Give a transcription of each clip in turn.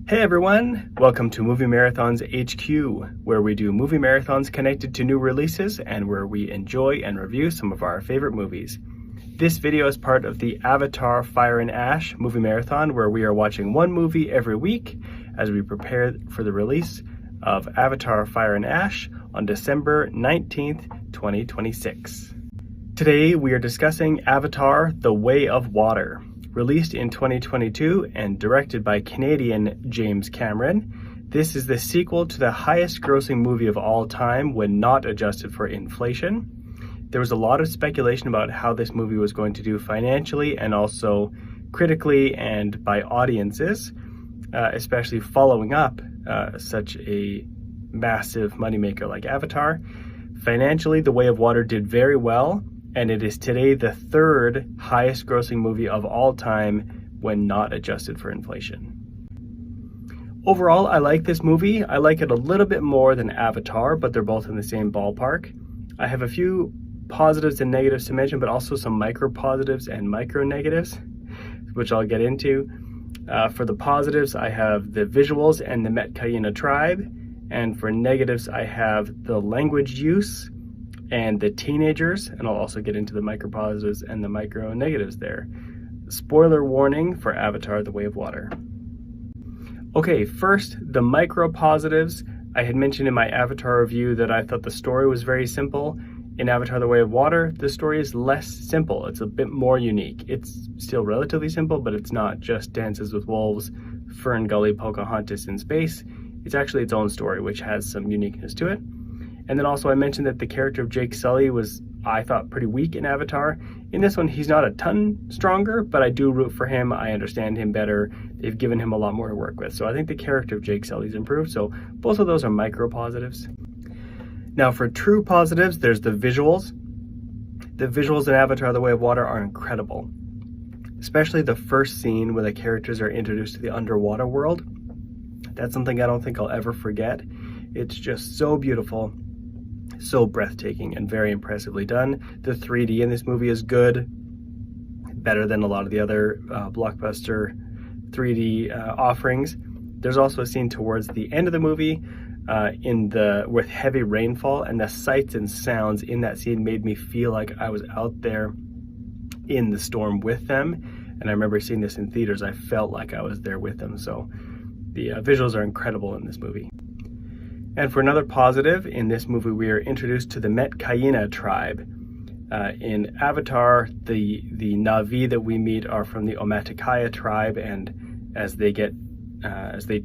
Hey everyone, welcome to Movie Marathons HQ, where we do movie marathons connected to new releases and where we enjoy and review some of our favorite movies. This video is part of the Avatar Fire and Ash movie marathon, where we are watching one movie every week as we prepare for the release of Avatar Fire and Ash on December 19th, 2026. Today we are discussing Avatar: The Way of Water. Released in 2022 and directed by Canadian James Cameron, this is the sequel to the highest grossing movie of all time when not adjusted for inflation. There was a lot of speculation about how this movie was going to do financially and also critically and by audiences, especially following up such a massive moneymaker like Avatar. Financially, The Way of Water did very well, and it is today the third highest grossing movie of all time when not adjusted for inflation. Overall, I like this movie. I like it a little bit more than Avatar, but they're both in the same ballpark. I have a few positives and negatives to mention, but also some micro positives and micro negatives, which I'll get into. For the positives, I have the visuals and the Metkayina tribe, and for negatives, I have the language use and the teenagers, and I'll also get into the micro positives and the micro negatives there. Spoiler warning for Avatar: The Way of Water. Okay, first, the micro positives. I had mentioned in my Avatar review that I thought the story was very simple. In Avatar: The Way of Water, the story is less simple. It's a bit more unique. It's still relatively simple, but it's not just Dances with Wolves, Fern Gully, Pocahontas in space. It's actually its own story, which has some uniqueness to it. And then also I mentioned that the character of Jake Sully was, I thought, pretty weak in Avatar. In this one, he's not a ton stronger, but I do root for him. I understand him better. They've given him a lot more to work with. So I think the character of Jake Sully's improved. So both of those are micro positives. Now for true positives, there's the visuals. The visuals in Avatar: The Way of Water are incredible. Especially the first scene where the characters are introduced to the underwater world. That's something I don't think I'll ever forget. It's just so beautiful. So breathtaking and very impressively done. The 3D in this movie is good, better than a lot of the other blockbuster 3D offerings. There's also a scene towards the end of the movie with heavy rainfall, and the sights and sounds in that scene made me feel like I was out there in the storm with them. And I remember seeing this in theaters. I felt like I was there with them. So the visuals are incredible in this movie. And for another positive, in this movie we are introduced to the Metkayina tribe. In Avatar, the Na'vi that we meet are from the Omaticaya tribe, and as they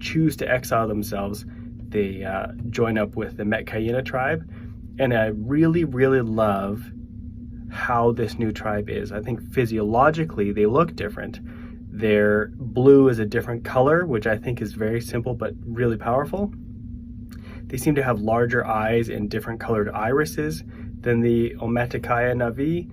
choose to exile themselves, they join up with the Metkayina tribe. And I really, really love how this new tribe is. I think physiologically they look different. Their blue is a different color, which I think is very simple but really powerful. They seem to have larger eyes and different colored irises than the Omaticaya Na'vi.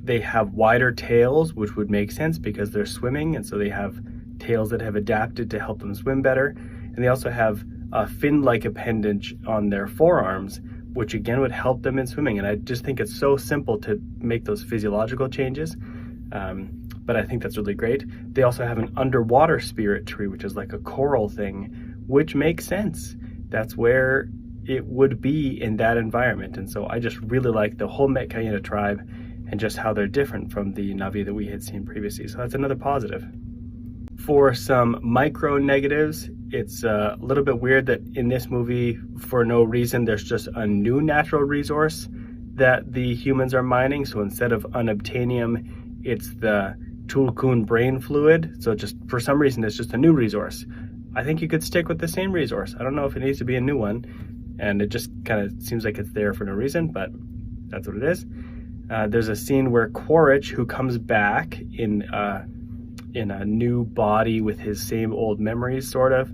They have wider tails, which would make sense because they're swimming, and so they have tails that have adapted to help them swim better. And they also have a fin-like appendage on their forearms, which again would help them in swimming. And I just think it's so simple to make those physiological changes, but I think that's really great. They also have an underwater spirit tree, which is like a coral thing, which makes sense. That's where it would be in that environment. And so I just really like the whole Metkayina tribe and just how they're different from the Na'vi that we had seen previously. So that's another positive. For some micro negatives, it's a little bit weird that in this movie, for no reason, there's just a new natural resource that the humans are mining. So instead of unobtainium, it's the Tulkun brain fluid. So just for some reason, it's just a new resource. I think you could stick with the same resource. I don't know if it needs to be a new one, and it just kind of seems like it's there for no reason, but that's what it is. There's a scene where Quaritch, who comes back in a new body with his same old memories, sort of.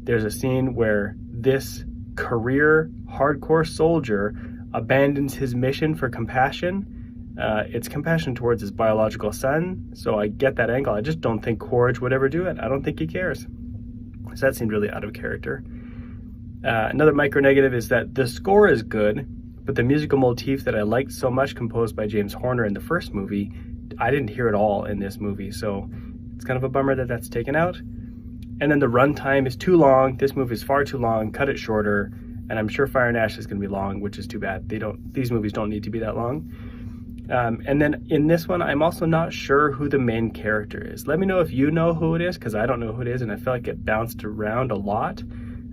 There's a scene where this career hardcore soldier abandons his mission for compassion. It's compassion towards his biological son, so I get that angle. I just don't think Quaritch would ever do it. I don't think he cares. So that seemed really out of character. Another micro negative is that the score is good, but the musical motif that I liked so much, composed by James Horner in the first movie, I didn't hear it all in this movie. So it's kind of a bummer that that's taken out. And then the runtime is too long. This movie is far too long. Cut it shorter. And I'm sure Fire and Ash is going to be long, which is too bad. These movies don't need to be that long. And then in this one, I'm also not sure who the main character is. Let me know if you know who it is, because I don't know who it is, and I feel like it bounced around a lot.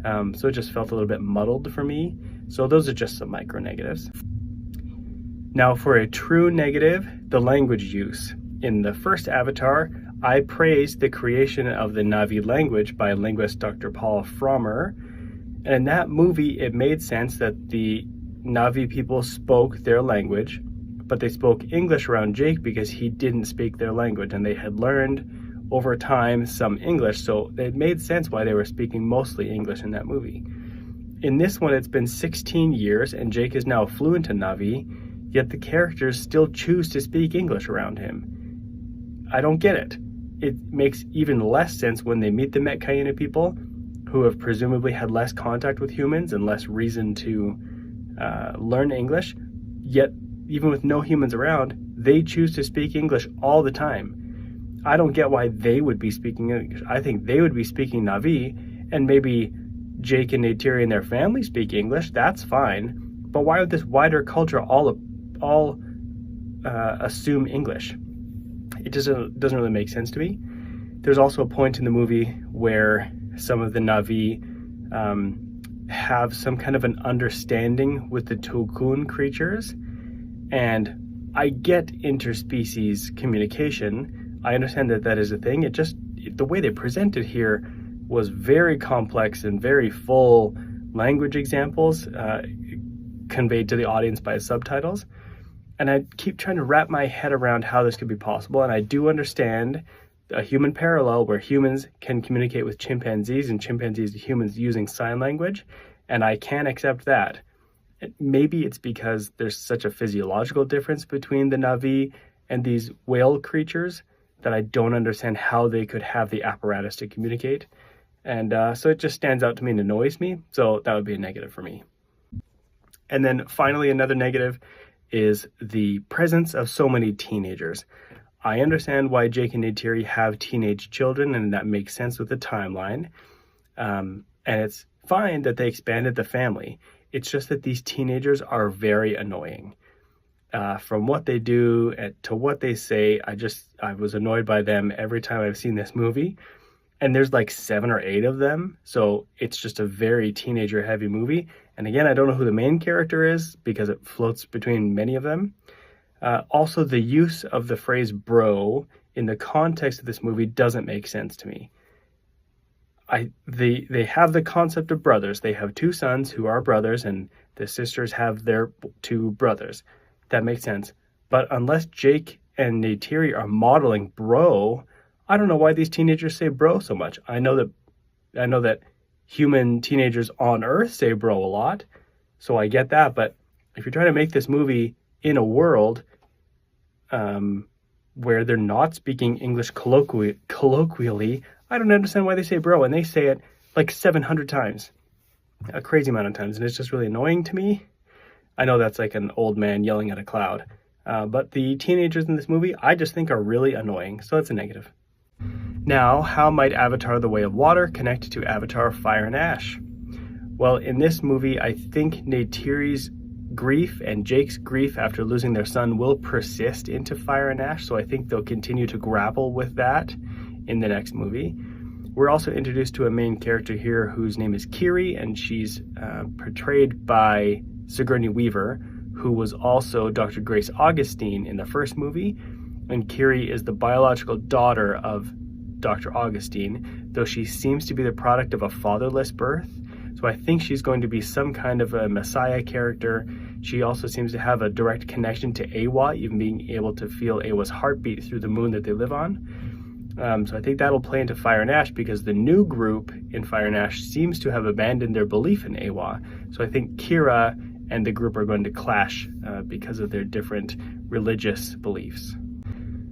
So it just felt a little bit muddled for me. So those are just some micro negatives. Now for a true negative, the language use. In the first Avatar, I praised the creation of the Na'vi language by linguist Dr. Paul Frommer. And in that movie, it made sense that the Na'vi people spoke their language, but they spoke English around Jake because he didn't speak their language, and they had learned over time some English, so it made sense why they were speaking mostly English in that movie. In this one, it's been 16 years, and Jake is now fluent in Na'vi, yet the characters still choose to speak English around him. I don't get it. It makes even less sense when they meet the Metkayina people, who have presumably had less contact with humans and less reason to learn English, yet even with no humans around, they choose to speak English all the time. I don't get why they would be speaking English. I think they would be speaking Na'vi, and maybe Jake and Neytiri and their family speak English, that's fine, but why would this wider culture all assume English? It doesn't really make sense to me. There's also a point in the movie where some of the Na'vi have some kind of an understanding with the Tulkun creatures, and I get interspecies communication. I understand that that is a thing. The way they present it here was very complex and very full language examples conveyed to the audience by subtitles. And I keep trying to wrap my head around how this could be possible. And I do understand a human parallel where humans can communicate with chimpanzees and chimpanzees to humans using sign language. And I can accept that. Maybe it's because there's such a physiological difference between the Na'vi and these whale creatures that I don't understand how they could have the apparatus to communicate. And so it just stands out to me and annoys me. So that would be a negative for me. And then finally, another negative is the presence of so many teenagers. I understand why Jake and Neytiri have teenage children, and that makes sense with the timeline. And it's fine that they expanded the family. It's just that these teenagers are very annoying. From what they do to what they say, I was annoyed by them every time I've seen this movie. And there's like 7 or 8 of them, so it's just a very teenager-heavy movie. And again, I don't know who the main character is because it floats between many of them. Also, the use of the phrase bro in the context of this movie doesn't make sense to me. They have the concept of brothers. They have 2 sons who are brothers, and the sisters have their 2 brothers. That makes sense. But unless Jake and Neytiri are modeling bro, I don't know why these teenagers say bro so much. I know that human teenagers on Earth say bro a lot, so I get that. But if you're trying to make this movie in a world where they're not speaking English colloquially, I don't understand why they say bro, and they say it like 700 times, a crazy amount of times, and it's just really annoying to me. I know that's like an old man yelling at a cloud, but the teenagers in this movie I just think are really annoying, so that's a negative. Now, how might Avatar: The Way of Water connect to Avatar: Fire and Ash? Well, in this movie, I think Neytiri's grief and Jake's grief after losing their son will persist into Fire and Ash, so I think they'll continue to grapple with that in the next movie. We're also introduced to a main character here whose name is Kiri, and she's portrayed by Sigourney Weaver, who was also Dr. Grace Augustine in the first movie. And Kiri is the biological daughter of Dr. Augustine, though she seems to be the product of a fatherless birth. So I think she's going to be some kind of a messiah character. She also seems to have a direct connection to Eywa, even being able to feel Eywa's heartbeat through the moon that they live on. So I think that'll play into Fire and Ash because the new group in Fire and Ash seems to have abandoned their belief in Eywa. So I think Kira and the group are going to clash because of their different religious beliefs.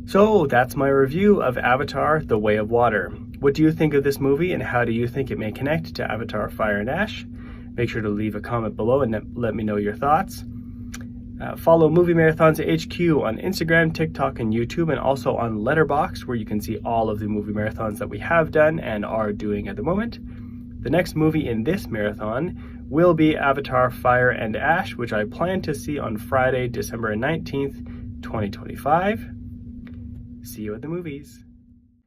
So that's my review of Avatar: The Way of Water. What do you think of this movie, and how do you think it may connect to Avatar: Fire and Ash? Make sure to leave a comment below and let me know your thoughts. Follow Movie Marathons HQ on Instagram, TikTok, and YouTube, and also on Letterboxd, where you can see all of the movie marathons that we have done and are doing at the moment. The next movie in this marathon will be Avatar: Fire and Ash, which I plan to see on Friday, December 19th, 2025. See you at the movies.